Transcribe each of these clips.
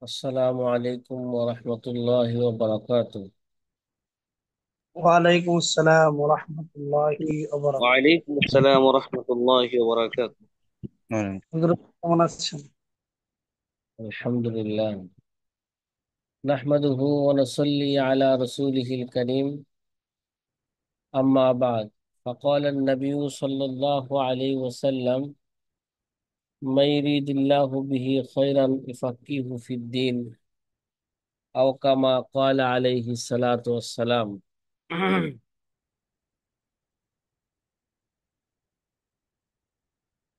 আসসালামু আলাইকুম ওয়া রাহমাতুল্লাহি ওয়া বারাকাতুহু। ওয়ালাইকুম আসসালাম রহমতুল্লাহি ওয়ালাইকুম আসসালাম ওয়া রাহমাতুল্লাহি ওয়া বারাকাতুহু। কেমন আছেন? আলহামদুলিল্লাহ, নাহমাদুহু ওয়া নুসাল্লি আলা রাসূলিহিল কারীম, আম্মা বা'দ। فقال النبي صلى الله عليه وسلم: من يريد الله به خيرا يفقهه في الدين أو كما قال عليه الصلاة والسلام।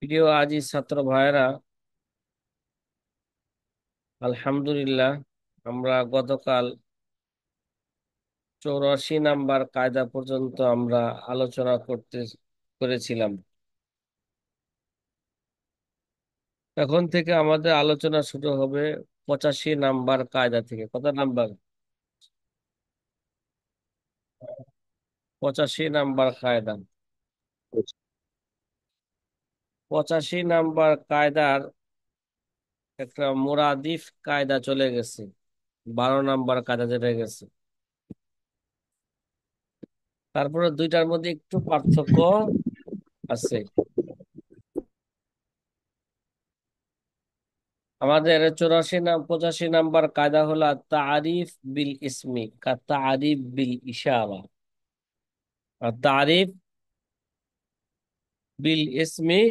প্রিয় আজি ছাত্র ভাইরা, আলহামদুলিল্লাহ, আমরা গতকাল 84 নাম্বার কায়দা পর্যন্ত আমরা আলোচনা করেছিলাম। এখন থেকে আমাদের আলোচনা শুরু হবে 85 নাম্বার কায়দা থেকে। কত নাম্বার? 85 নাম্বার কায়দা। 85 নাম্বার কায়দার একটা মুরাদিফ কায়দা চলে গেছে, 12 নাম্বার কায়দা যেটা গেছে। তারপরে দুইটার মধ্যে একটু পার্থক্য আছে। আমাদের 85 নাম্বার কায়দা হলো তারিফ বিল ইসমি কা তারিফ বিল ইশারা। আর তারিফ বিল ইসমি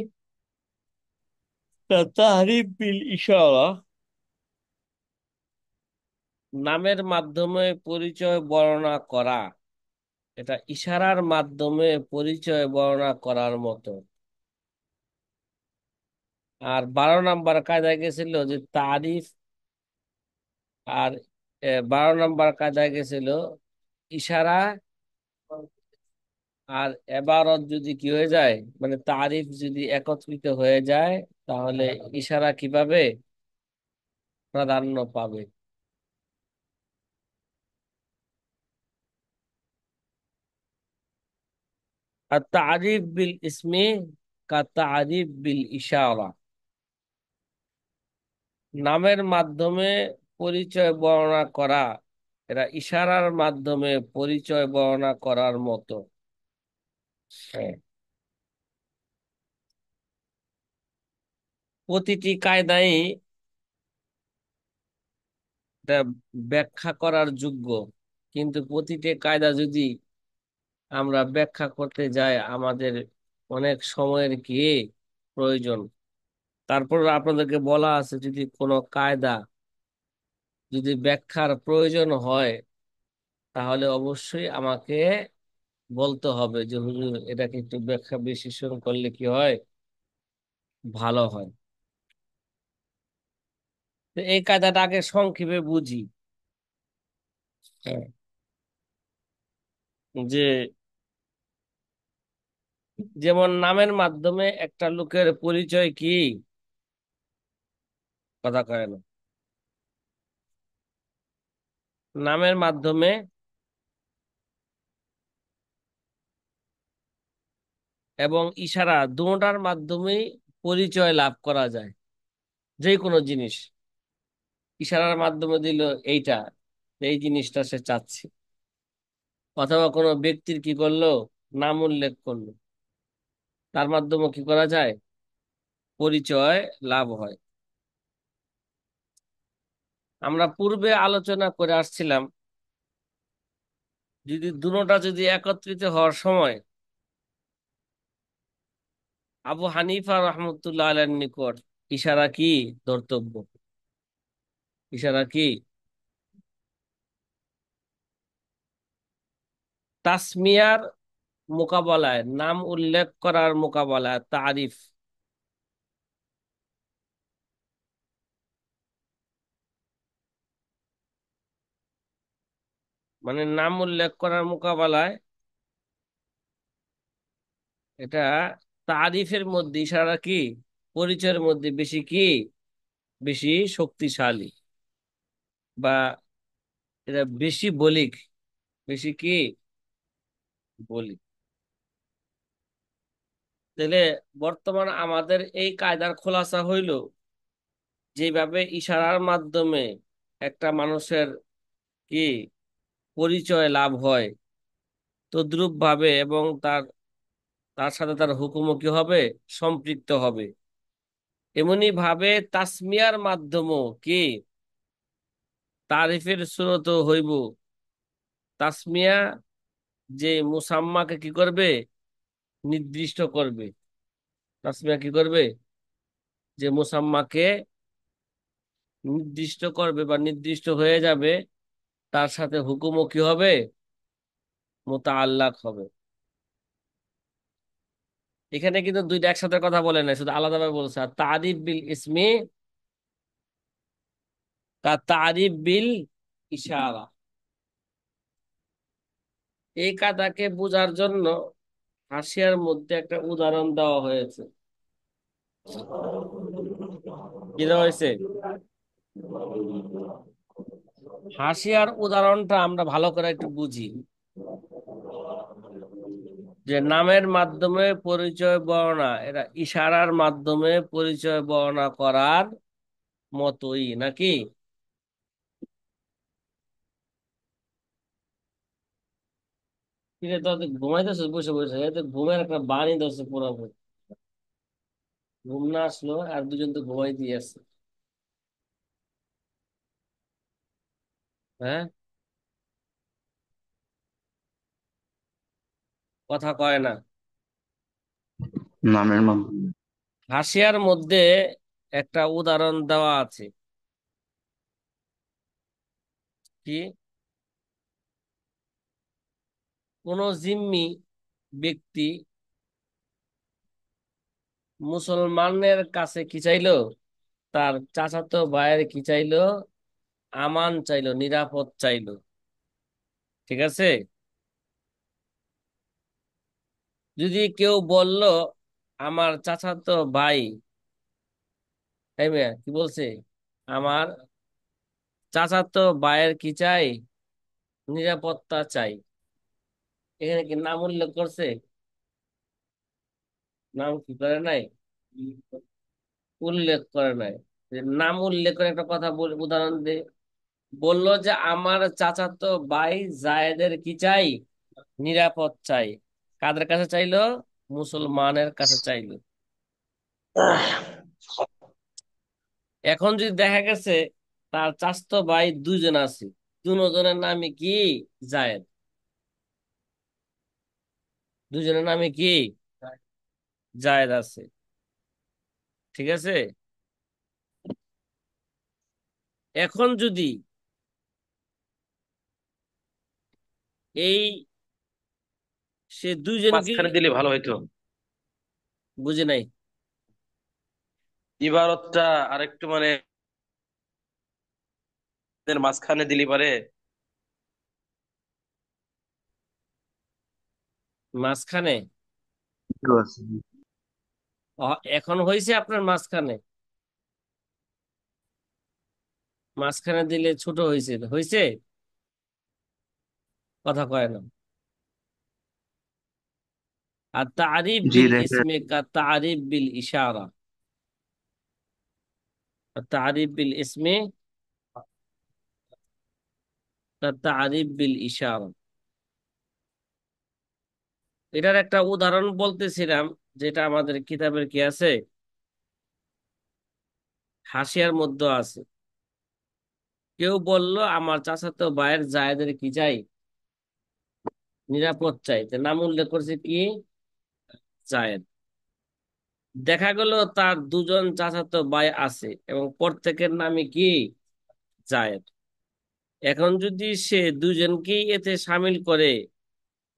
কা তারিফ বিল ইশারা, নামের মাধ্যমে পরিচয় বর্ণনা করা, এটা ইশারার মাধ্যমে পরিচয় বর্ণনা করার মতো। আর 12 নাম্বার কায়দায় গেছিল যে তারিফ, আর 12 নাম্বার কায়দায় গেছিল ইশারা আর এবারত যদি কি হয়ে যায়, মানে তারিফ যদি একত্রিত হয়ে যায়, তাহলে ইশারা কিভাবে প্রাধান্য পাবে। আর তারিফ বিল ইসমি কা তারিফ বিল ইশারা, নামের মাধ্যমে পরিচয় বর্ণনা করা, এরা ইশারার মাধ্যমে পরিচয় বর্ণনা করার মতো। হ্যাঁ। প্রতিটি কায়দাই এটা ব্যাখ্যা করার যোগ্য, কিন্তু প্রতিটি কায়দা যদি আমরা ব্যাখ্যা করতে যাই, আমাদের অনেক সময়ের কি প্রয়োজন। তারপর আপনাদেরকে বলা আছে, যদি কোনো কায়দা যদি ব্যাখ্যার প্রয়োজন হয়, তাহলে অবশ্যই আমাকে বলতে হবে যে হুজুর, এটাকে একটু ব্যাখ্যা বিশ্লেষণ করলে কি হয়, ভালো হয়। তো এই কায়দাটা আগে সংক্ষেপে বুঝি। হ্যাঁ। যে যেমন নামের মাধ্যমে একটা লোকের পরিচয় কি, কথা কয় না, নামের মাধ্যমে এবং ইশারা দুটার মাধ্যমেই পরিচয় লাভ করা যায়। যে কোনো জিনিস ইশারার মাধ্যমে দিল এইটা, এই জিনিসটা সে চাচ্ছে, অথবা কোনো ব্যক্তির কি করলো, নাম উল্লেখ করলো, তার মাধ্যমে কি করা যায়, পরিচয় লাভ হয়। আমরা পূর্বে আলোচনা করে আসছিলাম, যদি দুটোটা যদি একত্রিত হওয়ার সময় আবু হানিফা রহমতুল্লাহ আলাইহির নিকট ইশারা কি ধর্তব্য, ইশারা কি তাসমিয়ার মোকাবেলায়, নাম উল্লেখ করার মোকাবেলায় তারিফ, মানে নাম উল্লেখ করার মোকাবেলায় এটা তারিফের মধ্যে ইশারা কি পরিচয়ের মধ্যে বেশি কি, বেশি শক্তিশালী, বা এটা বেশি বলিক, বেশি কি বলিক। তাহলে বর্তমান আমাদের এই কায়দার খোলাসা হইল যেভাবে ইশারার মাধ্যমে একটা মানুষের কি পরিচয় লাভ হয়, তদ্রূপ ভাবে এবং তার তার সাথে তার হুকুমও কি হবে, সম্পৃক্ত হবে। এমনি ভাবে তাসমিয়ার মাধ্যমও কি তারিফের সুরত হইব। তাসমিয়া যে মুসাম্মাকে কি করবে, নির্দিষ্ট করবে। তাসমিয়া কি করবে, যে মুসাম্মাকে নির্দিষ্ট করবে বা নির্দিষ্ট হয়ে যাবে, তার সাথে হুকুমও কি হবে, মুতাআল্লাক হবে। এখানে কিন্তু দুইটা একসাথে কথা বলে নাই, শুধু আলাদাভাবে বলছে। আর তারিফ বিল ইসমি কা তারিফ বিল ইশারা, এই কাদাকে বোঝার জন্য হাসিয়ার মধ্যে একটা উদাহরণ দেওয়া হয়েছে। কি দেওয়া হয়েছে? হাসিয়ার উদাহরণটা আমরা ভালো করে একটু বুঝি। যে নামের মাধ্যমে পরিচয় বর্ণনা, এটা ইশারার মাধ্যমে পরিচয় বর্ণনা করার মতোই নাকি? কিরে, তো ঘুমাইতেছিস বসে বসে? এতে ঘুমের একটা বাণী ধরছে পুরোপুরি। ঘুম না আসলো আর দুজন তো ঘুমাই দিয়ে আছে। হ্যাঁ, কথা কয় না। নামের মাধ্যমে। হাসিয়ার মধ্যে একটা উদাহরণ দেওয়া আছে। কি? কোন জিম্মি ব্যক্তি মুসলমানের কাছে কি চাইলো, তার চাচাতো ভাইয়ের কি চাইলো, আমান চাইলো, নিরাপদ চাইলো। ঠিক আছে? যদি কেউ বলল আমার চাচাতো ভাই, তাই মিয়া কি বলছে, আমার চাচাতো ভাইয়ের কি চাই, নিরাপত্তা চাই। এখানে কি নাম উল্লেখ করছে? নাম কি করে নাই, উল্লেখ করে নাই। যে নাম উল্লেখ করে একটা কথা উদাহরণ দে। বললো যে আমার চাচাতো ভাই জায়েদের কি চাই, নিরাপদ চাই। কাদের কাছে চাইলো? মুসলমানের কাছে চাইলো। এখন যদি দেখা গেছে তার চাচাতো ভাই দুজন আছে, দুজনের নামে কি, জায়েদ। দুজনের নামে কি, জায়েদ আছে। ঠিক আছে? এখন যদি এই সে দুইজনকে, মাঝখানে দিলে ভালো হইতো। বুঝে নাই। ইবারতটা আরেকটু মানে এদের মাঝখানে দিলি পারে। মাঝখানে? একটু আছে। এখন হয়েছে আপনার মাঝখানে? মাঝখানে দিলে ছোট হয়েছে, হয়েছে? কথা কয় না। আর তারিফ জি বিল দেখে। ইসমে কা তারিফ বিল ইশারা। তারিফ বিল ইসমে কা তারিফ বিল ইশারা, এটার একটা উদাহরণ বলতেছিলাম, যেটা আমাদের কিতাবের কি আছে, হাসিয়ার মধ্যে আছে। কেউ বলল আমার চাচাতো ভাইয়ের জায়েদের কি চাই, নিরাপদ চাই। তো নাম উল্লেখ করছে কি, জায়েদ। দেখা গেল তার দুজন চাচাতো ভাই আছে এবং প্রত্যেকের নামে কি, জায়েদ। এখন যদি সে দুজনকেই এতে সামিল করে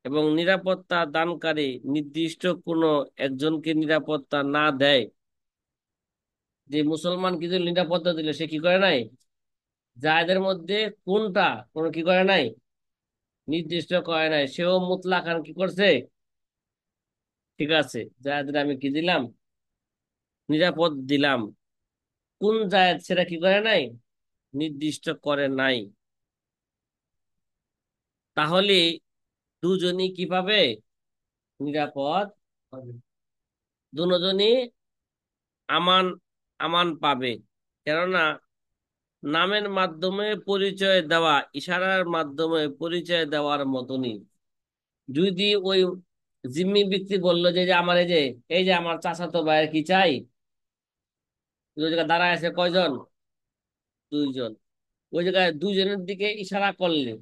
এবং নিরাপত্তা দানকারী নির্দিষ্ট কোনো একজনকে নিরাপত্তা না দেয়, যে মুসলমান কিছু নিরাপত্তা দিল, সে কি করে নাই, জায়েদের মধ্যে কোনটা, কোনো কি করে নাই, নির্দিষ্ট করে নাই, সেও মুতলাকান কি করছে, ঠিক আছে জায়েদের আমি কি দিলাম, নিরাপদ দিলাম। কোন জায়েদ সেটা কি করে নাই, নির্দিষ্ট করে নাই। তাহলে দুজনই কি পাবে, নিরাপদ হবে। দুজনই আমান, আমান পাবে। কেননা নামের মাধ্যমে পরিচয় দেওয়া ইশারার মাধ্যমে পরিচয় দেওয়ার মতনই। যদি ওই জিম্মি ব্যক্তি বললো যে আমার এই যে আমার চাচাতো ভাইয়ের কি চাই, ওই জায়গায় দাঁড়ায় আছে কয়জন? দুইজন। ওই জায়গায় দুইজনের দিকে ইশারা করলে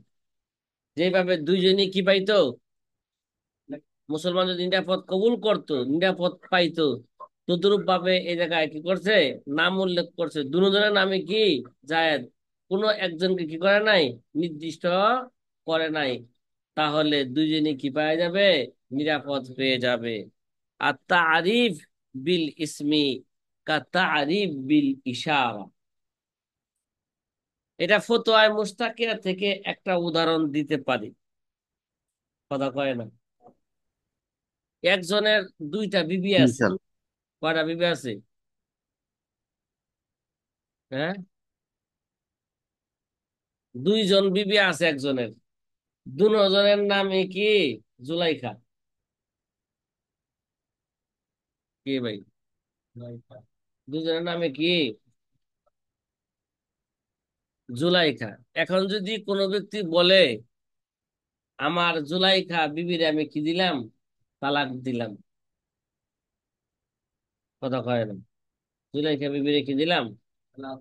যেভাবে দুইজনই কি পাইতো, মুসলমান যদি নিরাপদ কবুল করতো, নিরাপদ পাইতো, তদ্রুপ ভাবে এই জায়গায় কি করছে, নাম উল্লেখ করছে। দুজনের নামে কি জায়েদ, কোনো একজনকে কি করে নাই, নির্দিষ্ট করে নাই। তাহলে দুইজনই কি পাওয়া যাবে, নিরাপদ পেয়ে যাবে। আর তারিফ বিল ইসমি কা তারিফ বিল ইশারা, এটা ফতোয়ায়ে মুস্তাকিয়া থেকে একটা উদাহরণ দিতে পারি। কথা কয় না? একজনের দুইটা বিবি আছে। ইনশাল্লাহ। কয়টা বিবি আছে? হ্যাঁ, দুইজন বিবি আছে একজনের। দুজনের নামে কি জুলাইখা? কি ভাই? জুলাইখা। দুজনের নামে কি জুলাইখা। এখন যদি কোনো ব্যক্তি বলে আমার জুলাইখা বিবির আমি কি দিলাম, তালাক দিলাম। কথা কয় না? জুলাইখা বিবিরে কি দিলাম, তালাক।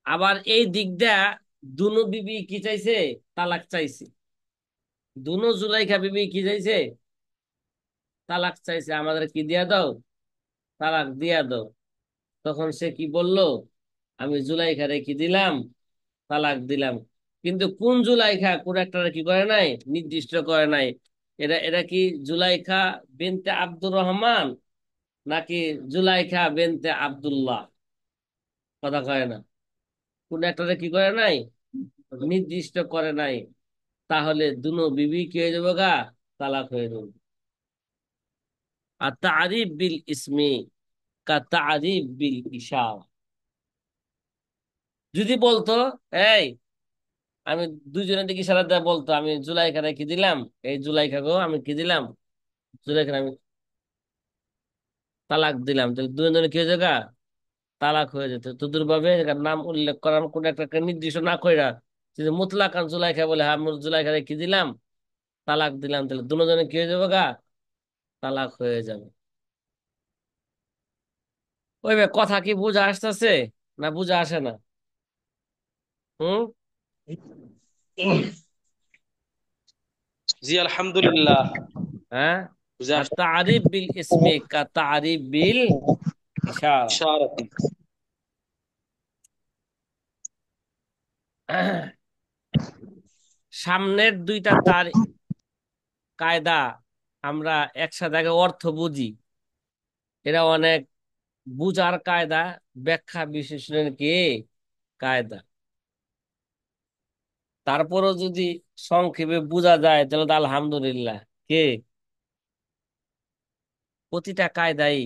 আবার এই দিক দিয়া দুনো বিবি কি চাইছে, তালাক চাইছে। দুনো জুলাইখা বিবি কি চাইছে, তালাক চাইছে, আমাদের কি দিয়া দাও, তালাক দিয়া দাও। তখন সে কি বলল, আমি জুলাইখারে কি দিলাম, তালাক দিলাম। কিন্তু কোন জুলাইখা, কোন একটা কি করে নাই, নির্দিষ্ট করে নাই। এটা এটা কি জুলাইখা বিনতে আব্দুর রহমান নাকি জুলাইখা বিনতে আব্দুল্লাহ? কথা কয় না? কোন একটা কি করে নাই, নির্দিষ্ট করে নাই। তাহলে দুনো বিবি কি হয়ে যাবে গা, তালাক হয়ে যাবে। আর তারিফ বিল ইসমি কা তারিফ বিল ইশারা, যদি বলতো এই আমি দুইজনের দিকে ইশারা দেয়া বলতো আমি জুলাইখারে কি দিলাম, এই জুলাইখা গো আমি কি দিলাম, জুলাইখা আমি তালাক দিলাম, তাহলে দুজনের কি হয়ে যাবে, তালাক হয়ে যেত। তোদের ভাবে নাম উল্লেখ করার কোন একটা নির্দিষ্ট না কইরা যদি মুতলাকান জুলাইখা বলে হ্যাঁ আমি জুলাইখারে কি দিলাম, তালাক দিলাম, তাহলে দুজনের কি হয়ে যাবে গা, তালাক হয়ে যাবে। ওই ভাই কথা কি বুঝা আসতেছে না বুঝা আসে না? হুম। জি আলহামদুলিল্লাহ। হ্যাঁ। বুঝে আর আসা তারিফ বিল ইসমি কা তারিফ বিল ইশারা। ইশারাতি। সামনের দুইটা তার কায়দা আমরা একসাথে আগে অর্থ বুঝি, এরা অনেক বুঝার কায়দা, ব্যাখ্যা বিশ্লেষণের কি কায়দা। তারপরও যদি সংক্ষেপে বোঝা যায় তাহলে তো আলহামদুলিল্লাহ। কে প্রতিটা কায়দাই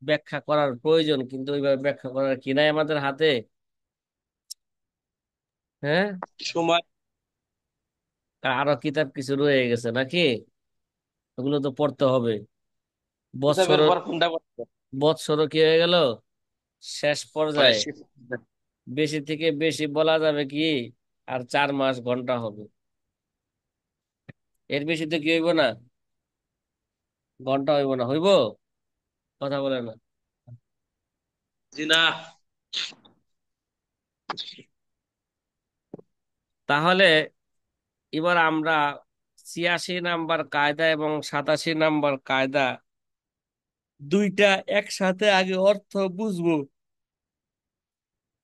ব্যাখ্যা করার প্রয়োজন, কিন্তু ওইভাবে ব্যাখ্যা করার কি নাই আমাদের হাতে। হ্যাঁ, সময় আরো কিতাব কিছু রয়ে গেছে নাকি, ওগুলো তো পড়তে হবে। কিতাবের বৎসর, পর কোনটা পড়তে বৎসরও কি হয়ে গেল, শেষ প্রায় পর্যায়ে। শেষ। বেশি থেকে বেশি বলা যাবে কি আর 4 মাস ঘন্টা হবে, এর বেশি তো কি হইব না, ঘন্টা হইব না, হইব? কথা বলে না? জি না। তাহলে এবার আমরা 86 নাম্বার কায়দা এবং 87 নাম্বার কায়দা দুইটা একসাথে আগে অর্থ বুঝবো,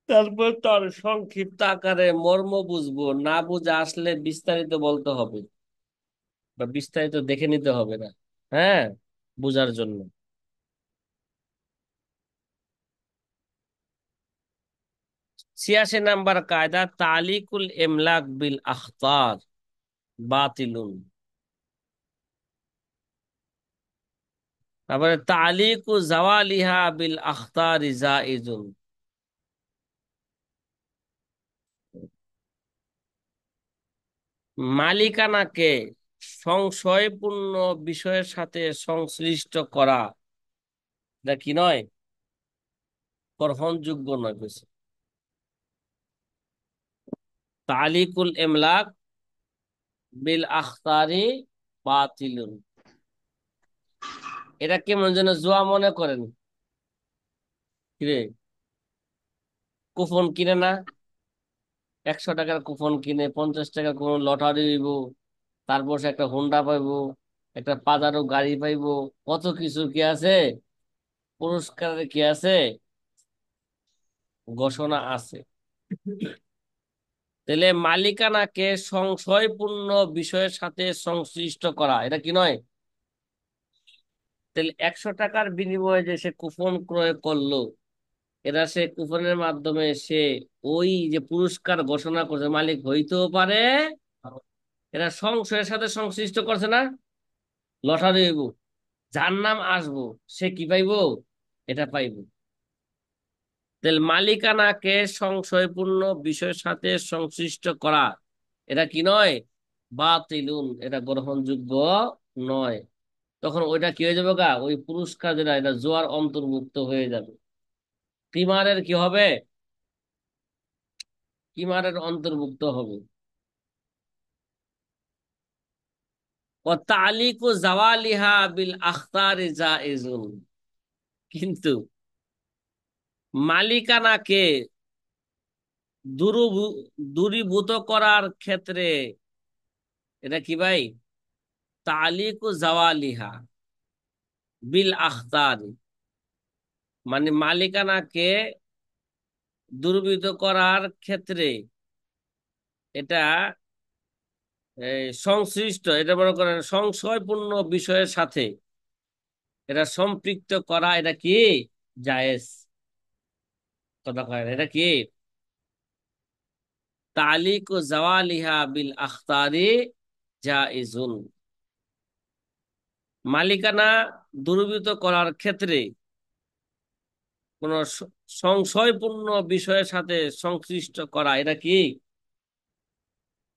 তারপর তার সংক্ষিপ্ত আকারে মর্ম বুঝবো। না বুঝে আসলে বিস্তারিত বলতে হবে বা বিস্তারিত দেখে নিতে হবে না, হ্যাঁ, বুঝার জন্য। 86 নাম্বার কায়দা তালিকুল ইমলাক বিল আখতার বাতিলুন। তারপরে তালিকু জাওয়ালিহা বিল আখতার জাইজুন। মালিকানাকে সংশয়পূর্ণ বিষয়ের সাথে সংশ্লিষ্ট করা, এটা কি নয়, গ্রহণযোগ্য নয় কিছু। তালিকুল ইমলাক বিল আখতারি বাতিলুন, এটা কেমন যেন জুয়া মনে করেন। কিরে, কুপন কিনে না, 100 টাকার কুপন কিনে, 50 টাকার কোন লটারি হইব, তারপর সে একটা হোন্ডা পাইবো, একটা পাজারো গাড়ি পাইবো, কত কিছু কি আছে, পুরস্কারের কি আছে, ঘোষণা আছে। তাহলে মালিকানাকে সংশয়পূর্ণ বিষয়ের সাথে সংশ্লিষ্ট করা এটা কি নয়? তাহলে 100 টাকার বিনিময়ে যে সে কুপন ক্রয় করলো, এরা সে কুপনের মাধ্যমে সে ওই যে পুরস্কার ঘোষণা করছে মালিক হইতেও পারে, এরা সংশয়ের সাথে সংশ্লিষ্ট করছে না। লটারি হইব, যার নাম আসবো সে কি পাইবো, এটা পাইবো। তাহলে মালিকানাকে সংশয়পূর্ণ বিষয়ের সাথে সংশ্লিষ্ট করা এটা কি নয়? বাতিলুন, এটা গ্রহণযোগ্য নয়। তখন ওইটা কি হয়ে যাবে গা, ওই পুরস্কার যেটা এটা জোয়ার অন্তর্ভুক্ত হয়ে যাবে। কিমারের কি হবে, কিমারের অন্তর্ভুক্ত হবে। ও তালিকু জাওয়ালিহা বিল আখতারি জায়েজুন, কিন্তু মালিকানাকে দূরীভূত করার ক্ষেত্রে এটা কি ভাই, তালিকু জাওয়ালিহা বিল আখতারি, মানে মালিকানাকে দুর্বৃত্ত করার ক্ষেত্রে এটা সংশ্লিষ্ট, এটা মনে করেন সংশয়পূর্ণ বিষয়ের সাথে এটা সম্পৃক্ত করা, এটা কি জায়েজ? কথা কয় না, এটা কি তালিকু জাওয়ালিহা বিল আখতারি জায়েজুন, মালিকানা দুর্বৃত্ত করার ক্ষেত্রে কোন সংশয়পূর্ণ বিষয়ের সাথে সংশ্লিষ্ট করা এটা কি,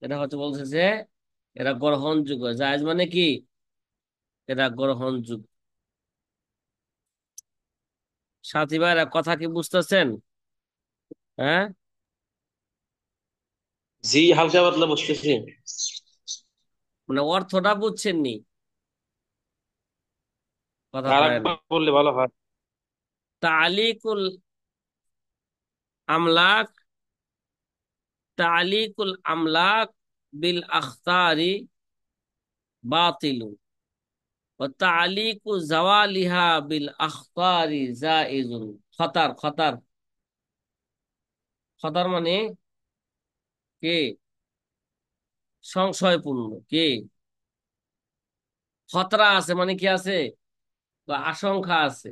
এটা হচ্ছে বলছে যে এটা গ্রহণযোগ্য। জায়েজ মানে কি, এটা গ্রহণযোগ্য। সাথী ভাইরা কথা কি বুঝতেছেন? হ্যাঁ, জি, হালকা পাতলা বুঝতেছি। মানে অর্থটা বুঝছেন নি? কথা আর কয় না। একবার বললে ভালো হয়। তালিকুল আমলাক, তালিকুল আমলাক বিল আখতারি বাতিলু, ও তালিকু জাওয়ালিহা বিল আখতারি জায়েজুন। খতার, খতার, খতার মানে কি, সংশয়পূর্ণ কি, খতরা আছে মানে কি আছে, বা আশঙ্কা আছে,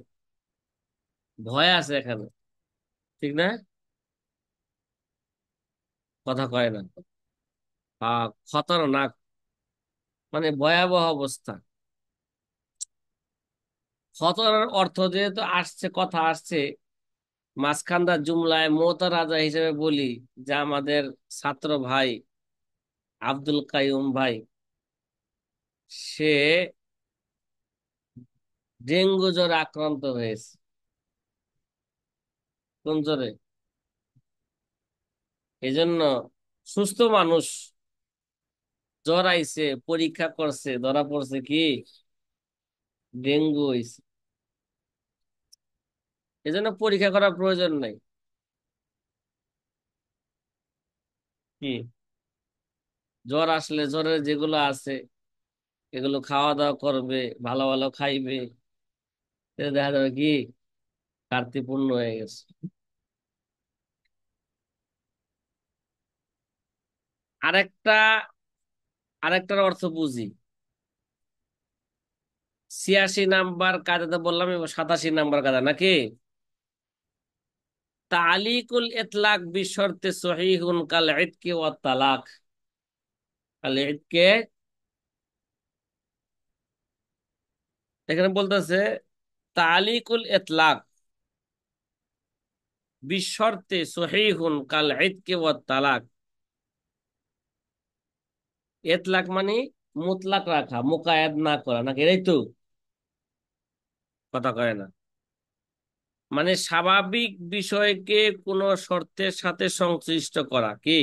ভয় আছে এখানে, ঠিক না? কথা কয় না। খতরনাক মানে ভয়াবহ অবস্থা। খতরার অর্থ যেহেতু আসছে, কথা আসছে মাঝখানদার জুমলায়, মোতারাজা হিসেবে বলি যে আমাদের ছাত্র ভাই আব্দুল কাইয়ুম ভাই, সে ডেঙ্গু জ্বরে আক্রান্ত হয়েছে। কোন জ্বরে? এজন্য সুস্থ মানুষ, জ্বর আইছে, পরীক্ষা করছে, ধরা পড়ছে কি ডেঙ্গু হয়েছে। এজন্য পরীক্ষা করার প্রয়োজন নাই। কি, জ্বর আসলে জ্বরের যেগুলো আছে এগুলো খাওয়া দাওয়া করবে, ভালো ভালো খাইবে, তাহলে দেখা যাবে কি ঘাটতি পূর্ণ হয়ে গেছে। আরেকটা, আরেকটার অর্থ বুঝি। 86 নাম্বার কায়দাতে বললাম, এবং 87 নাম্বার কায়দা নাকি। তালিকুল ইতলাক বিশর্তে সহিহুন কাল ইতকি ওয়াত তালাক, কাল ইতকে, এখানে বলতেছে তালিকুল ইতলাক বিশর্তে সহিহুন কাল ইতকি ওয়াত তালাক। ইতলাক মানে মুতলাক রাখা, মুকায়াদ না করা নাকি, এটাই তো? কথা কয় না। মানে স্বাভাবিক বিষয়কে কোনো শর্তের সাথে সংশ্লিষ্ট করা কি?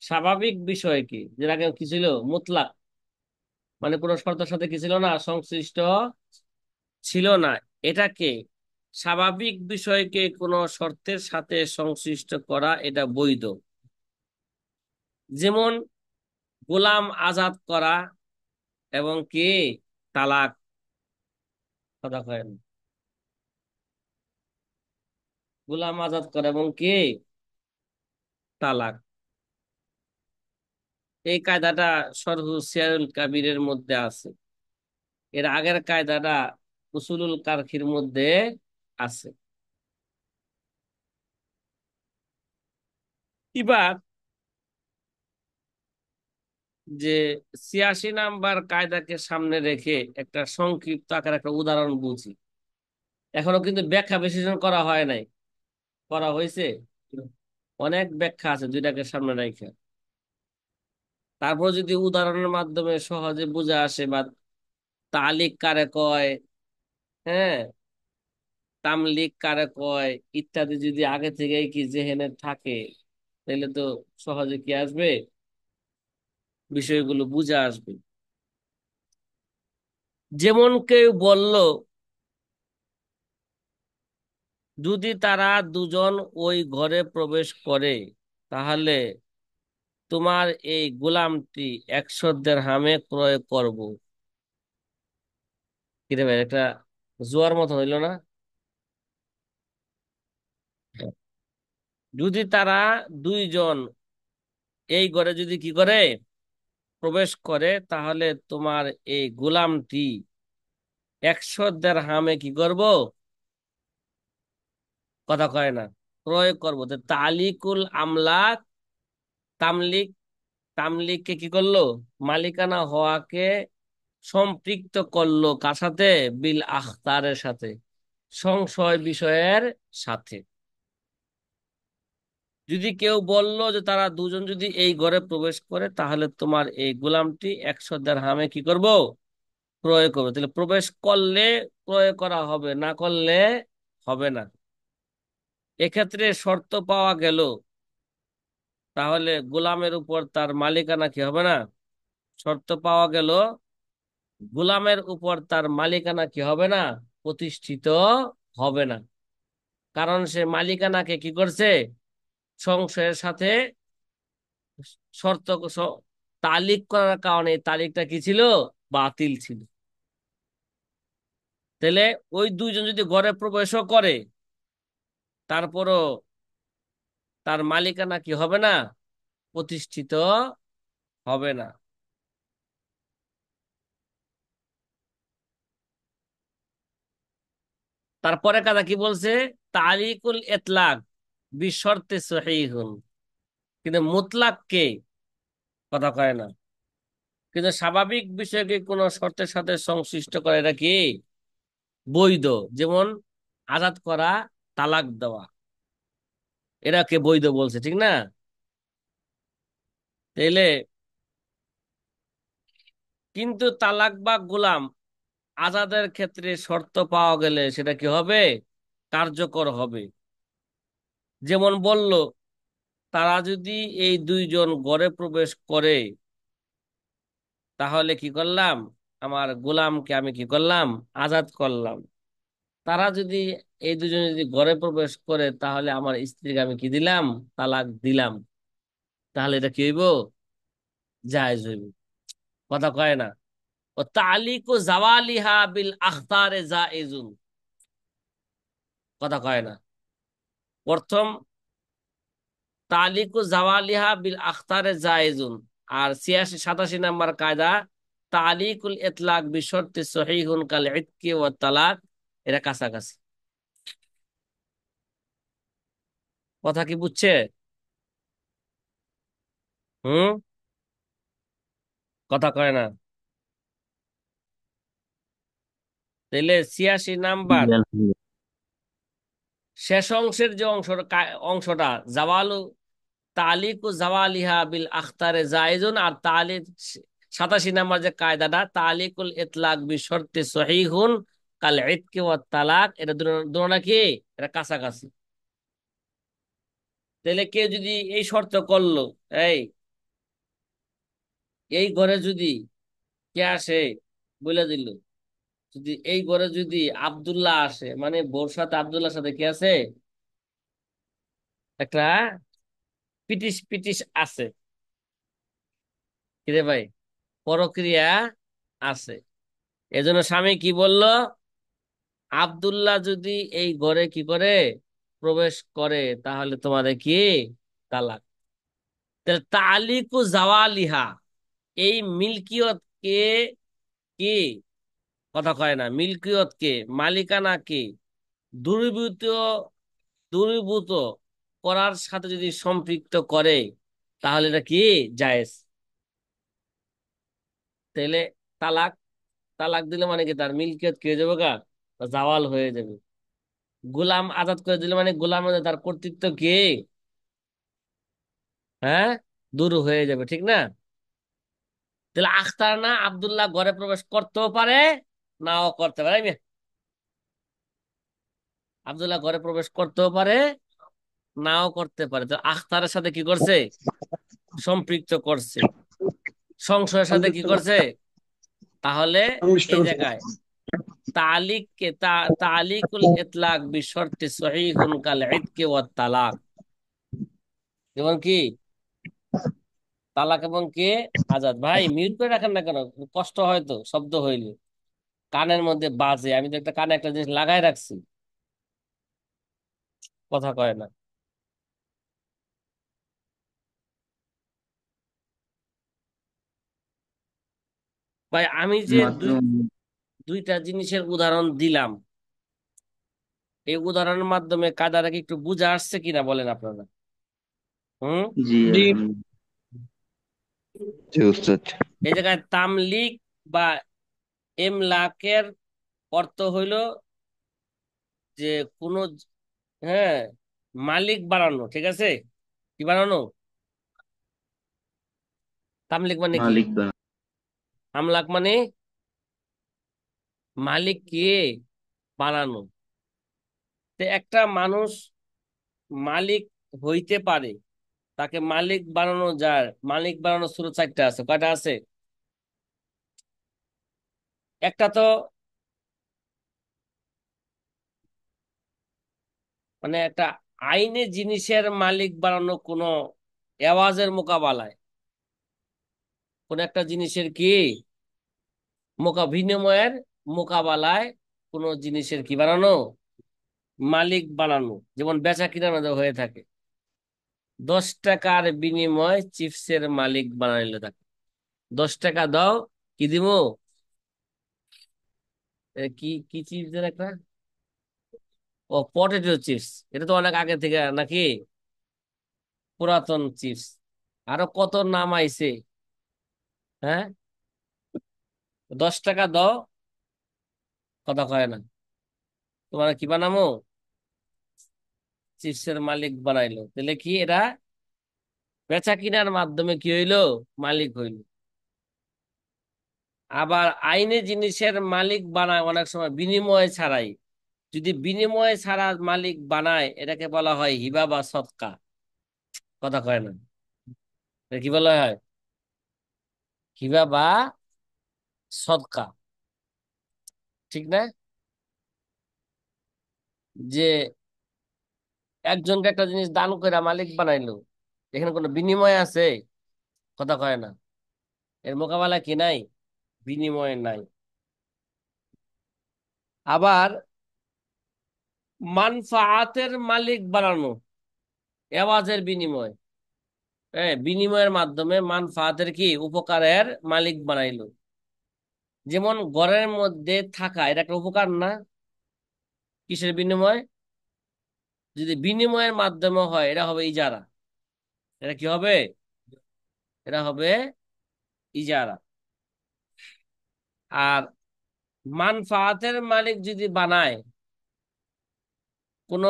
স্বাভাবিক বিষয় কি, যেটাকে কি ছিল, মুতলাক, মানে কোনো শর্তের সাথে কি ছিল না, সংশ্লিষ্ট ছিল না, এটাকে স্বাভাবিক বিষয়কে কোনো শর্তের সাথে সংশ্লিষ্ট করা এটা বৈধ। যেমন গোলাম আজাদ করা এবং কি তালাক। কথা কয়েন, গোলাম আজাদ করা এবং কি তালাক। এই কায়দাটা সরহু সিয়ারুল কাবিরের মধ্যে আছে। এর আগের কায়দাটা উসুলুল কারখির মধ্যে আছে। এবার যে ৮৬ নাম্বার কায়দাকে সামনে রেখে একটা সংক্ষিপ্ত আকার একটা উদাহরণ বুঝি। এখনো কিন্তু ব্যাখ্যা বিশ্লেষণ করা হয় নাই, করা হয়েছে? অনেক ব্যাখ্যা আছে দুইটাকে সামনে রেখে। তারপর যদি উদাহরণের মাধ্যমে সহজে বুঝে আসে, বা তালিক কারে কয়, হ্যাঁ, তামলিক কারে কয়, ইত্যাদি যদি আগে থেকেই কি জেহেনে থাকে, তাহলে তো সহজে কি আসবে, বিষয়গুলো বুঝে আসবে। যেমন কেউ বলল, যদি তারা দুজন ওই ঘরে প্রবেশ করে, তাহলে তোমার এই গোলামটি ১০০ দিরহামে ক্রয় করব। কিরে ভাই, একটা জোয়ার মতো হইল না? যদি তারা দুইজন এই ঘরে যদি কি করে, প্রবেশ করে, তাহলে তোমার এই গোলামটি ১০০ দিরহামে কি করব, কথা কয় না, ক্রয় করব। তো তালিকুল আমলাক, তামলিক, তামলিককে কি করলো, মালিকানা হওয়াকে সম্পৃক্ত করলো কার সাথে, বিল আখতারের সাথে, সংশয় বিষয়ের সাথে। যদি কেউ বলল যে তারা দুজন যদি এই ঘরে প্রবেশ করে, তাহলে তোমার এই গোলামটি ১০০ দিরহামে কি করব, ক্রয় করবে। তাহলে প্রবেশ করলে ক্রয় করা হবে, না করলে হবে না। এক্ষেত্রে শর্ত পাওয়া গেল, তাহলে গোলামের উপর তার মালিকানা কি হবে না, শর্ত পাওয়া গেল, গোলামের উপর তার মালিকানা কি হবে না, প্রতিষ্ঠিত হবে না। কারণ সে মালিকানাকে কি করছে, সংশয়ের সাথে শর্ত তালিক করার কারণে এই তালিকটা কি ছিল, বাতিল ছিল। তাহলে ওই দুইজন যদি ঘরে প্রবেশও করে, তারপরও তার মালিকানা কি হবে না, প্রতিষ্ঠিত হবে না। তারপরে কথা কি বলছে, তালিকুল ইতলাক বিশর্তে সহিহুন, কিন্তু মুতলাক কে, কথা কয় না। কিন্তু স্বাভাবিক বিষয়কে কোন শর্তের সাথে সংশ্লিষ্ট করে, এটা কি বৈধ। যেমন আজাদ করা, তালাক দেওয়া, এরা কে বৈধ বলছে, ঠিক না? তাইলে কিন্তু তালাক বা গোলাম আজাদের ক্ষেত্রে শর্ত পাওয়া গেলে সেটা কি হবে, কার্যকর হবে। যেমন বলল, তারা যদি এই দুইজন ঘরে প্রবেশ করে, তাহলে কি করলাম, আমার গোলামকে আমি কি করলাম, আজাদ করলাম। তারা যদি, এই দুজন যদি ঘরে প্রবেশ করে, তাহলে আমার স্ত্রীকে আমি কি দিলাম, তালাক দিলাম। তাহলে এটা কি হইব, জায়েজ হইব। কথা কয় না। ও তালিকু জাওয়ালিহা বিল আখতারে জায়েজুন, কথা কয় না। প্রথম তালিকু জাওয়ালিহা বিল আখতারে জায়েজুন, আর ৮৬ ৮৭ নাম্বার কায়দা তালিকুল ইতলাক বিশর্তে সহিহুন কাল ইতকি ওয়া তালাক, এরা কাছাকাছি। কথা কি বুঝছে? হুম, কথা কয় না। তাইলে ৮৬ নাম্বার জি, আলহামদুলিল্লাহ। শেষ অংশের যে অংশটা, জাওয়ালু তালিকু জাওয়ালিহা বিল আখতারে জায়েজুন, আর তালিক ৮৭ নাম্বার যে কায়দাটা তালিকুল ইতলাক বিশর্তে সহিহুন কাল ইতকি ওয়াত তালাক, এটা দুটোটা কি, এটা কাছাকাছি। তাহলে কেউ যদি এই শর্ত করলো, এই এই ঘরে যদি কে আসে, বলে দিল, যদি এই ঘরে যদি আব্দুল্লাহ আসে, মানে বোর সাথে আব্দুল্লাহর সাথে কি আছে, একটা পিটিশ পিটিশ আছে, কিরে ভাই, পরক্রিয়া আছে। এজন্য স্বামী কি বলল, আব্দুল্লাহ যদি এই ঘরে কি করে, প্রবেশ করে, তাহলে তোমাদের কি তালাক। তাহলে তালিকু জাওয়ালিহা, এই মিল্কিয়ত কে, কি, কথা কয় না, মিল্কিয়ত কে, মালিকানা কে দূরীভূত, দূরীভূত করার সাথে যদি সম্পৃক্ত করে, তাহলে এটা কি জায়েজ। তাহলে তালাক, তালাক দিলে মানে কি, তার মিল্কিয়ত কি হয়ে যাবে গা, জাওয়াল হয়ে যাবে। গোলাম আজাদ করে দিলে মানে গোলাম তার কর্তৃত্ব কি, হ্যাঁ, দূর হয়ে যাবে, ঠিক না? তাহলে আখতার না আব্দুল্লাহ ঘরে প্রবেশ করতেও পারে, নাও করতে পারে। আব্দুল্লাহ ঘরে প্রবেশ করতেও পারে, নাও করতে পারে। তো আখতারের সাথে কি করছে, সম্পৃক্ত করছে, সংশয়ের সাথে কি সংযুক্ত করছে। তাহলে সংশ্লিষ্ট এই করছে। জায়গায় তালিককে তালিকুল ইতলাক বিশর্তে সহিহুন কাল ইতকি ওয়াত তালাক, যেমন কি তালাক এবং কে আজাদ। ভাই মিউট করে রাখেন না কেন, কষ্ট হয় তো শব্দ হইলে, কানের মধ্যে বাজে। আমি তো একটা কানে একটা জিনিস লাগাই রাখছি, কথা কয় না। ভাই আমি যে মাত্র দুইটা জিনিসের উদাহরণ দিলাম, এই উদাহরণের মাধ্যমে কায়দাটা কি একটু বুঝে আসছে কিনা বলেন আপনারা? হুম। জি জি। আলহামদুলিল্লাহ। জি উস্তাদ। এই জায়গায় তামলিক বা এমলাকের অর্থ হইল যে কোন, হ্যাঁ, মালিক বানানো, ঠিক আছে, কি বানানো, তামলিক মানে কি, মালিক বানা। আমলাক মানে মালিক কে বানানো। তো একটা মানুষ মালিক হইতে পারে, তাকে মালিক বানানো যায়। মালিক বানানোর সুরত চারটা আছে, কয়টা আছে? একটা তো মানে একটা আইনে জিনিসের মালিক বানানো, কোনো এওয়াজের মোকাবেলায়, কোন একটা জিনিসের কি বিনিময়ের মোকাবেলায় কোন জিনিসের কি বানানো, মালিক বানানো। যেমন বেচা কিনার মধ্যে হয়ে থাকে, 10 টাকার বিনিময় চিপসের মালিক বানাইলে তাকে, 10 টাকা দাও, কি দিব, কি কি চিপস একটা, ও পটেটো চিপস। এটা তো অনেক আগে থেকে নাকি, পুরাতন চিপস, আরো কত নাম আইছে। হ্যাঁ, 10 টাকা দাও, কথা কয় না, তোমার কি বানামো, চিপসের মালিক বানাইলো। তাহলে কি এরা বেচা কিনার মাধ্যমে কি হইলো, মালিক হইলো। আবার আইনে জিনিসের মালিক বানায় অনেক সময় বিনিময় ছাড়াই। যদি বিনিময় ছাড়া মালিক বানায়, এটাকে বলা হয় হিবা বা সদকা, কথা কয় না, এটা কি বলা হয়, হিবা বা সদকা, ঠিক না? যে একজনকে একটা জিনিস দান করে মালিক বানাইলো, এখানে কোনো বিনিময় আছে, কথা কয় না, এর মোকাবেলা কি নাই, বিনিময় নাই। আবার মানফাআতের মালিক বানানো, এওয়াজের বিনিময়, হ্যাঁ, বিনিময়ের মাধ্যমে মানফাআতের কি উপকারের মালিক বানাইলো। যেমন ঘরের মধ্যে থাকা, এটা একটা উপকার না, কিসের বিনিময়, যদি বিনিময়ের মাধ্যমে হয়, এটা হবে ইজারা। এটা কি হবে, এটা হবে ইজারা। আর মানফাআতের মালিক যদি বানায় কোনো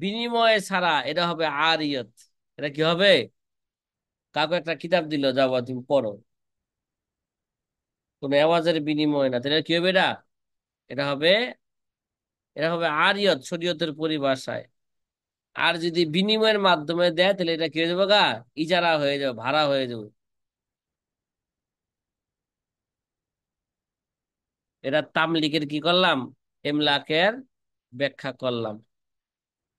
বিনিময় ছাড়া, এটা হবে আরিয়ত। এটা কি হবে, কাউকে একটা কিতাব দিল, যাবো তুমি পড়ো, কোনো আওয়াজের বিনিময় না, তাহলে কি হবে, এটা এটা হবে এটা হবে আরিয়ত শরীয়তের পরিভাষায়। আর যদি বিনিময়ের মাধ্যমে দেয় তাহলে এটা কি হয়ে যাবে গা, ইজারা হয়ে যাবে, ভাড়া হয়ে যাবে। এটা তামলিকের কি করলাম, এমলাকের ব্যাখ্যা করলাম।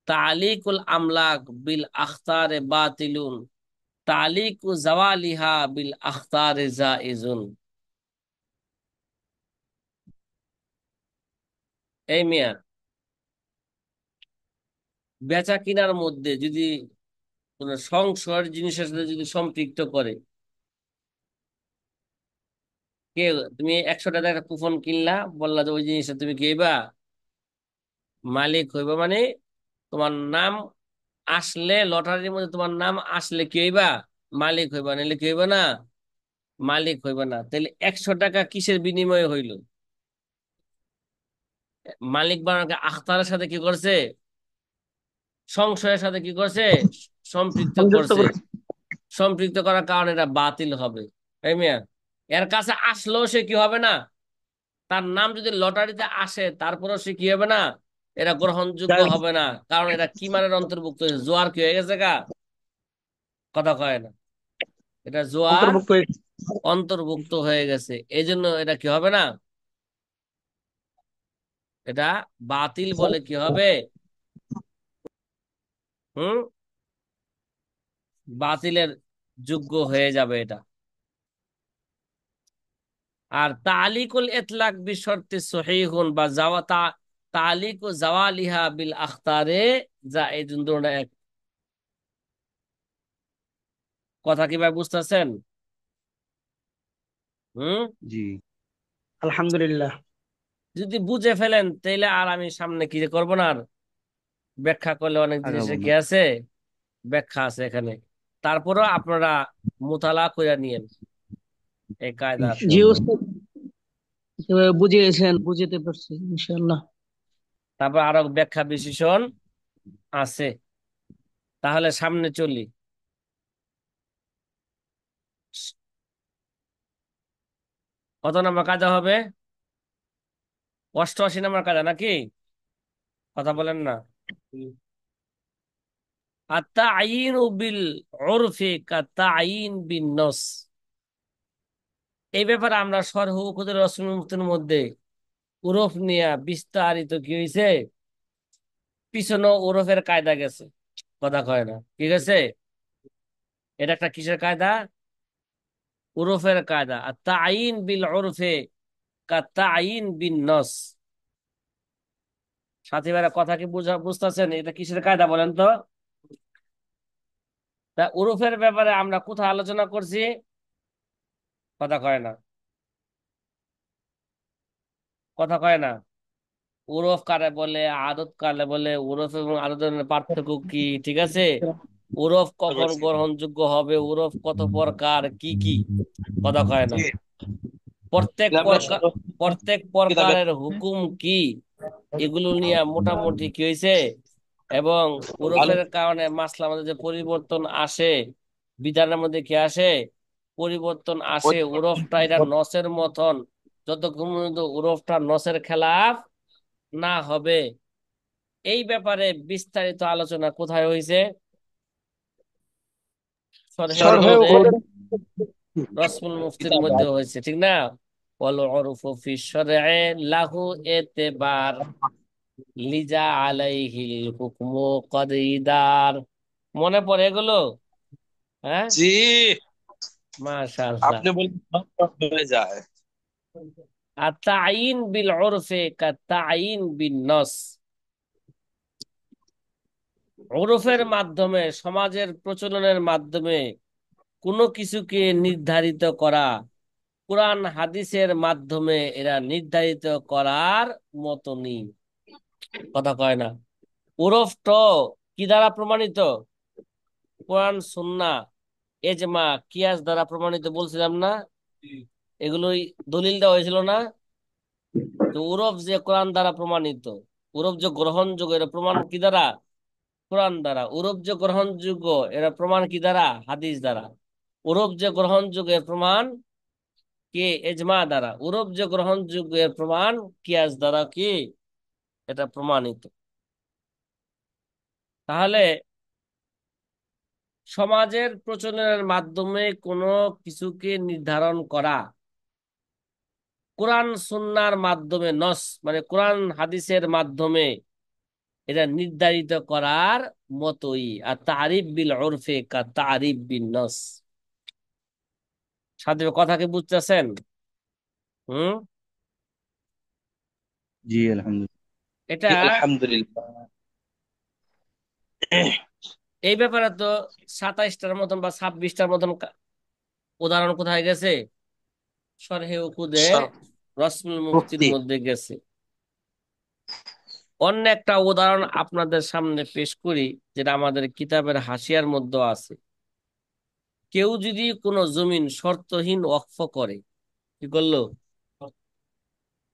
তালিকুল আমলাক বিল আখতারে বাতিলুন, তালিকু জাওয়ালিহা বিল আখতারে জাইজুন। এই মিয়া, বেচা কিনার মধ্যে যদি কোন সংশয়ের জিনিসের সাথে যদি সম্পৃক্ত করে, কে, তুমি 100 টাকা একটা কুপন কিনলা, বললা যে ওই জিনিসটা তুমি কি হইবা, মালিক হইবা। মানে তোমার নাম আসলে, লটারির মধ্যে তোমার নাম আসলে কি হইবা, মালিক হইবা, নাহলে কি হইবা না, মালিক হইবা না। তাহলে 100 টাকা কিসের বিনিময়ে হইল? মালিক বানাকে আখতারের সাথে কি করছে, সংশয়ের সাথে কি করছে, সম্পৃক্ত সংযুক্ত করছে। করে। সম্পৃক্ত করার কারণে এটা বাতিল হবে। এই মিয়া, এর কাছে আসলেও সে কি হবে না, তার নাম যদি লটারিতে আসে তারপরেও সে কি হবে না, এটা গ্রহণযোগ্য জায়েজ। হবে না। কারণ এটা কি মানের অন্তর্ভুক্ত হয়েছে, জোয়ার কি হয়ে গেছে গা, কথা কয় না, এটা জোয়ার অন্তর্ভুক্ত হয়েছে। অন্তর্ভুক্ত হয়ে গেছে। এই জন্য এটা কি হবে না, এটা বাতিল বলে কি হবে, হুম, বাতিলের যোগ্য হয়ে যাবে এটা। আর তালিকুল ইতলাক বিশর্তে সহিহুন বা জাওয়াতা, তালিক ও জাওয়ালিহা বিল আখতারে জায়েজুন, দুটোটা এক। কথা কি ভাই বুঝতেছেন? হুম, জি। আলহামদুলিল্লাহ। যদি বুঝে ফেলেন তাইলে আর আমি সামনে কি যে করবো না, আর ব্যাখ্যা করলে অনেক আগাবো জিনিসে না। কি আছে, ব্যাখ্যা আছে এখানে। তারপরও আপনারা মোতালা করে নিয়েন এই কায়দার। জি ইনশাআল্লাহ। উস্তাদ, যেভাবে বুঝিয়েছেন বুঝতে পারছি ইনশাআল্লাহ। তারপর আরো ব্যাখ্যা বিশেষণ আছে। তাহলে সামনে চলি। কত নাম্বার কায়দা হবে? 88 নাম্বার কায়দা নাকি? কথা বলেন না। আত্তাঈন বিল উরফি কাত্তাঈন বিন নস। এই ব্যাপারে আমরা শরহ উকুদের রসুল মুফতির মধ্যে উরফ নিয়ে বিস্তারিত কি হয়েছে, পিছনে ওরফের কায়দা গেছে। কথা কয় না, কি গেছে? এটা একটা কিসের কায়দা, উরফের কায়দা। আর তাইন বিল উরফে কা তাইন বিন নস। সাথী ভাইরা কথা কি বুঝতেছেন, এটা কিসের কায়দা বলেন তো? তা উরফের ব্যাপারে আমরা কোথায় আলোচনা করছি? কথা কয় না, কথা কয় না। উরফ কারে বলে, আদত কারে বলে, উরফ এবং আদতের পার্থক্য কি, ঠিক আছে? উরফ কখন গ্রহণযোগ্য হবে, উরফ কত প্রকার, কি কি, কথা কয় না। প্রত্যেক প্রকার, প্রত্যেক কিতাবের প্রকারের হুকুম কি, এগুলো নিয়ে মোটামুটি কি হয়েছে। এবং ভালো উরফের কারণে মাসলার মধ্যে যে পরিবর্তন আসে, বিধানের মধ্যে কি আসে, পরিবর্তন আসে। উরফটা এটা নসের মতন, যতক্ষণ পর্যন্ত উরফটা নসের খেলাফ না হবে। এই ব্যাপারে বিস্তারিত আলোচনা কোথায় হয়েছে? শরহে শরহে উকুদে উকুদ। রসমুল মুফতির কিতাব মধ্যে হয়েছে, ঠিক না? ওয়াল উরফু ফি শরঈ লাহু এতেবার লিজা আলাইহিল হুকমু কদিদার। মনে পড়ে এগুলো? হ্যাঁ, জি, মাশাআল্লাহ। আপনি বলবেন সব হয়ে যায়। আতাইন বিল উরফে কাতাইন বিন নস। উরফের মাধ্যমে, সমাজের প্রচলনের মাধ্যমে কোনো কিছুকে নির্ধারিত করা, কোরআন হাদিসের মাধ্যমে এরা নির্ধারিত করার মতনই। কথা কয় না। উরফ তো কি দ্বারা প্রমাণিত? কোরআন, সুন্নাহ, এজমা, কিয়াস দ্বারা প্রমাণিত বলছিলাম না? এগুলোই দলিল দেওয়া হয়েছিল না? তো উরফ যে কোরআন দ্বারা প্রমাণিত, উরফ যে গ্রহণযোগ্য, এর প্রমাণ কি দ্বারা? কোরআন দ্বারা। উরফ যে গ্রহণযোগ্য, এর প্রমাণ কি দ্বারা? হাদিস দ্বারা। উরফ যে গ্রহণযোগ্য, এর প্রমাণ কি? এজমা দ্বারা। উরফ যে গ্রহণযোগ্য, এর প্রমাণ কিয়াস দ্বারা, কি? এটা প্রমাণিত। তাহলে সমাজের প্রচলনের মাধ্যমে কোনো কিছুকে নির্ধারণ করা কোরআন সুন্নাহর মাধ্যমে, নস মানে কোরআন হাদিসের মাধ্যমে এটা নির্ধারিত করার মতোই। আর তারিফ বিল উরফে কা তারিফ বিন নস। সাথে কথা কি বুঝতেছেন? হুম। জি আলহামদুলিল্লাহ। এটা আলহামদুলিল্লাহ। এই ব্যাপারে তো 27টার মতন বা 26টার মতন উদাহরণ কোথায় গেছে? শরহে উকুদে রসমুল মুফতির মুফতি। মধ্যে গেছে। অন্য একটা উদাহরণ আপনাদের সামনে পেশ করি, যেটা আমাদের কিতাবের হাসিয়ার মধ্যে আছে। কেউ যদি কোনো জমিন শর্তহীন ওয়াকফ করে, কি করলো?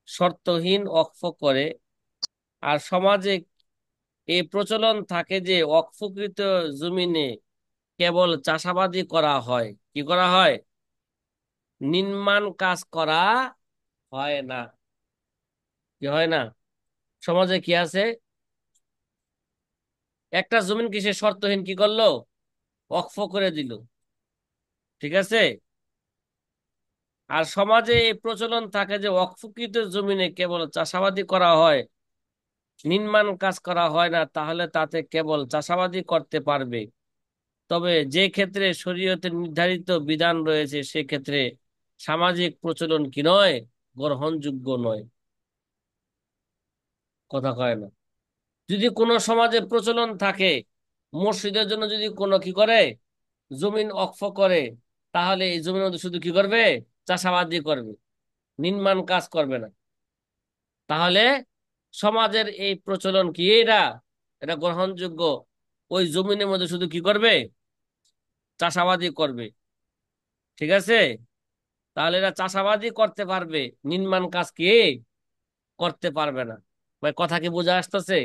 শর্তহীন ওয়াকফ করে, আর সমাজে এই প্রচলন থাকে যে ওয়াকফকৃত জমিনে কেবল চাষাবাদই করা হয়, কি করা হয়? নির্মাণ কাজ করা হয় না। কি হয় না? সমাজে কি আছে? একটা জমিন কি সে শর্তহীন কি করলো? ওয়াকফ করে দিল। ঠিক আছে। আর সমাজে এই প্রচলন থাকে যে ওয়াকফকৃত জমিনে কেবল চাষাবাদই করা হয়, নির্মাণ কাজ করা হয় না, তাহলে তাতে কেবল চাষাবাদই করতে পারবে। তবে যে ক্ষেত্রে শরীয়তের নির্ধারিত বিধান রয়েছে সেক্ষেত্রে সামাজিক প্রচলন কি নয়, গ্রহণযোগ্য নয়। কথা কয় না। যদি কোনো সমাজে প্রচলন থাকে মসজিদের জন্য যদি কোনো কি করে জমিন অক্ফ করে, তাহলে এই জমির মধ্যে শুধু কি করবে? চাষাবাদই করবে, নির্মাণ কাজ করবে না। তাহলে সমাজের এই প্রচলন কি এটা? এটা গ্রহণযোগ্য। ওই জমিনের মধ্যে শুধু কি করবে? চাষাবাদই করবে। ঠিক আছে। তাহলে এরা চাষাবাদই করতে পারবে, নির্মাণ কাজ কি করতে পারবে না। ভাই কথা কি বোঝা আসতেছে?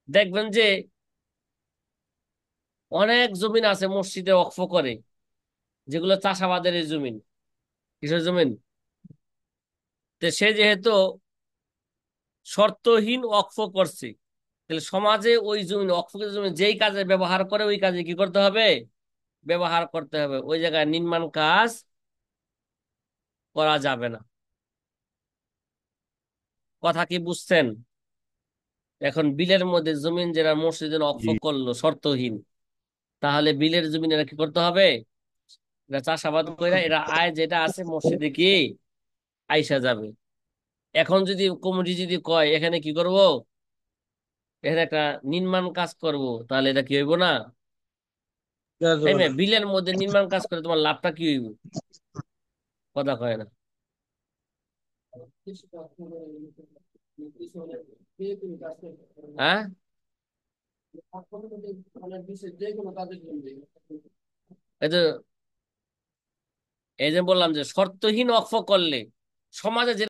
দেখবেন যে অনেক জমিন আছে মসজিদে ওয়াকফ করে, যেগুলো চাষাবাদের এই জমিন। কিসের জমিন? তো সে যেহেতু শর্তহীন ওয়াকফ করছে, তাহলে সমাজে ওই জমিন ওয়াকফকৃত জমি যেই কাজে ব্যবহার করে ওই কাজে কি করতে হবে? ব্যবহার করতে হবে। ওই জায়গায় নির্মাণ কাজ করা যাবে না। কথা কি বুঝছেন? এখন বিলের মধ্যে জমিন যারা মসজিদের ওয়াকফ জি করলো শর্তহীন, তাহলে বিলের জমিন এরা কি করতে হবে? এরা চাষাবাদ করে এরা আয় যেটা আছে মসজিদে কি আইসা যাবে। এখন যদি কমিটি যদি কয় এখানে কি করব, এখানে একটা নির্মাণ কাজ করব, তাহলে এটা কি হইব না? দেওয়া তাই যাবে না? না। বিলের মধ্যে নির্মাণ কাজ করে তোমার লাভটা কি হইব? কথা কয় না। হ্যাঁ। এই যে এই যে বললাম যে শর্তহীন ওয়াকফ করলে সমাজে যে